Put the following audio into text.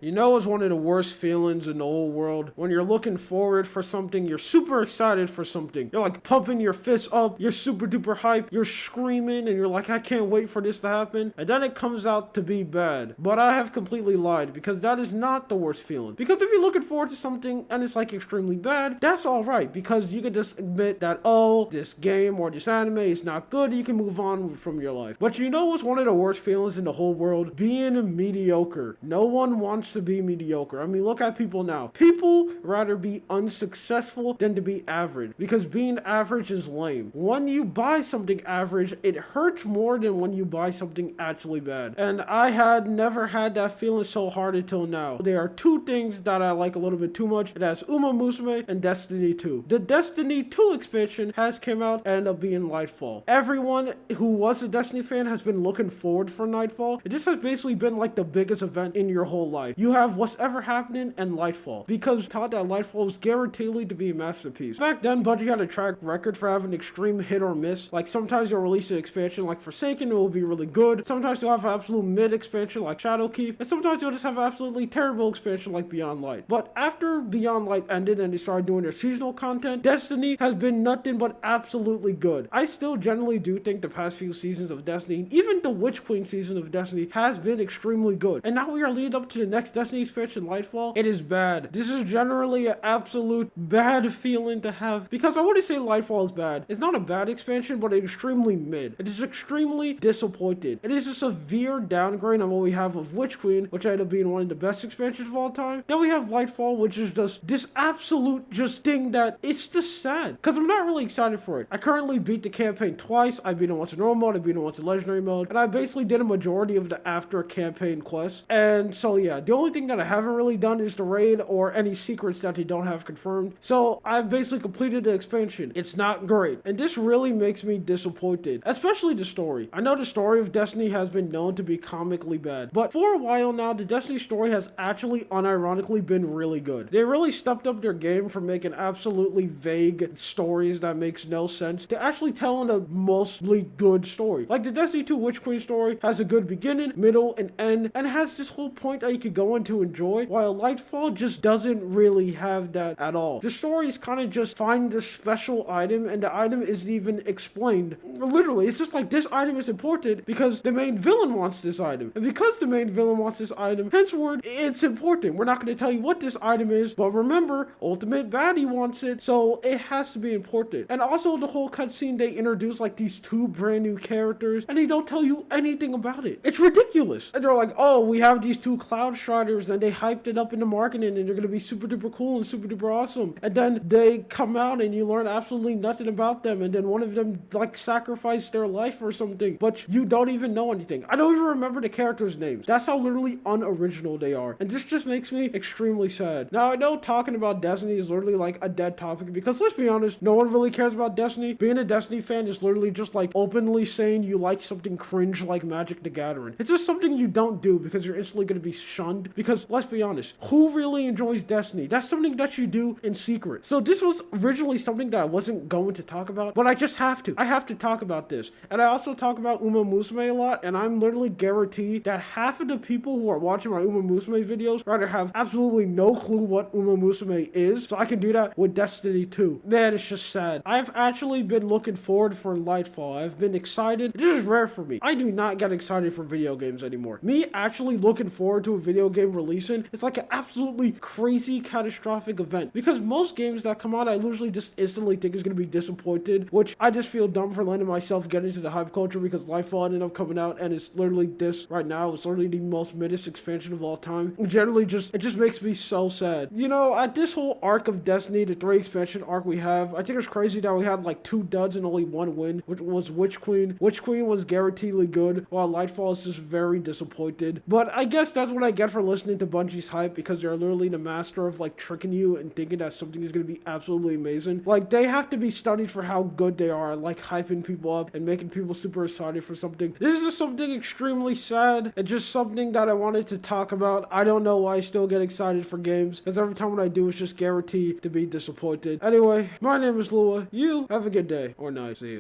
You know it's one of the worst feelings in the whole world? When you're looking forward for something, you're super excited for something. You're like pumping your fists up, you're super duper hyped, you're screaming, and you're like, I can't wait for this to happen. And then it comes out to be bad. But I have completely lied, because that is not the worst feeling. Because if you're looking forward to something and it's like extremely bad, that's alright, because you can just admit that, oh, this game or this anime is not good, you can move on from your life. But you know what's one of the worst feelings in the whole world? Being mediocre. No one wants to be mediocre. I mean, look at people now. People rather be unsuccessful than to be average, because being average is lame. When you buy something average, it hurts more than when you buy something actually bad. And I had never had that feeling so hard until now. There are two things that I like a little bit too much. That's Uma Musume and Destiny 2. The Destiny 2 expansion has come out and ended up being Lightfall. Everyone who was a Destiny fan has been looking forward for Nightfall. This has basically been like the biggest event in your whole life. You have What's Ever Happening and Lightfall, because thought that Lightfall was guaranteed to be a masterpiece. Back then, Bungie had a track record for having extreme hit or miss. Like sometimes you'll release an expansion like Forsaken, it will be really good. Sometimes you'll have an absolute mid expansion like Shadowkeep, and sometimes you'll just have an absolutely terrible expansion like Beyond Light. But after Beyond Light ended and they started doing their seasonal content, Destiny has been nothing but absolutely good. I still generally do think the past few seasons of Destiny, even the Witch Queen season of Destiny, has been extremely good. And now we are leading up to the next Destiny expansion, Lightfall. It is bad. This is generally an absolute bad feeling to have, because I wouldn't say Lightfall is bad. It's not a bad expansion, but it's extremely mid. It is extremely disappointed. It is a severe downgrade on what we have of Witch Queen, which ended up being one of the best expansions of all time. Then we have Lightfall, which is just this absolute just thing that it's just sad, because I'm not really excited for it. I currently beat the campaign twice. I beat it once in normal mode, I beat it once in legendary mode, and I basically did a majority of the after campaign quests. And so yeah, the only thing that I haven't really done is the raid or any secrets that they don't have confirmed. So I've basically completed the expansion. It's not great, and this really makes me disappointed, especially the story. I know the story of Destiny has been known to be comically bad, but for a while now, the Destiny story has actually unironically been really good. They really stepped up their game from making absolutely vague stories that makes no sense to actually telling a mostly good story. Like the Destiny 2 Witch Queen story has a good beginning, middle, and end, and has this whole point that you could go into enjoy, while Lightfall just doesn't really have that at all. The story is kind of just find this special item, and the item isn't even explained. Literally, it's just like this item is important because the main villain wants this item, and because the main villain wants this item, henceforth it's important. We're not going to tell you what this item is, but remember, ultimate baddie wants it, so it has to be important. And also the whole cutscene, they introduce like these two brand new characters, and they don't tell you anything about it. It's ridiculous. And they're like, oh, we have these two Cloud Striders, and they hyped it up in the marketing, and they're going to be super duper cool and super duper awesome. And then they come out and you learn absolutely nothing about them, and then one of them like sacrificed their life or something, but you don't even know anything. I don't even remember the characters' names. That's how literally unoriginal they are, and this just makes me extremely sad. Now I know talking about Destiny is literally like a dead topic, because let's be honest, no one really cares about Destiny. Being a Destiny fan is literally just like openly saying you like something cringe like Magic the Gathering. It's just something you don't do because you're instantly going to be shunned, because let's be honest, who really enjoys Destiny? That's something that you do in secret. So this was originally something that I wasn't going to talk about, but I just have to. I have to talk about this. And I also talk about Uma Musume a lot, and I'm literally guaranteed that half of the people who are watching my Uma Musume videos rather have absolutely no clue what Uma Musume is, so I can do that with Destiny 2. Man, it's just sad. I've actually been looking forward for Lightfall. I've been excited. This is rare for me. I do not get excited for video games anymore. Me actually looking forward to a video game releasing, it's like an absolutely crazy catastrophic event, because most games that come out I usually just instantly think is going to be disappointed, which I just feel dumb for letting myself get into the hype culture, because Lightfall ended up coming out and it's literally this right now. It's literally the most middest expansion of all time. Generally it just makes me so sad. You know, at this whole arc of Destiny, the 3 expansion arc we have, I think it's crazy that we had like 2 duds and only 1 win, which was Witch Queen. Witch Queen was guaranteedly good, while Lightfall is just very disappointed. But I guess that's what I get for listening to Bungie's hype, because they're literally the master of like tricking you and thinking that something is going to be absolutely amazing. Like, they have to be studied for how good they are, like hyping people up and making people super excited for something. This is something extremely sad, and just something that I wanted to talk about. I don't know why I still get excited for games, because every time when I do, it's just guaranteed to be disappointed. Anyway, my name is Lua. You have a good day or night. See you.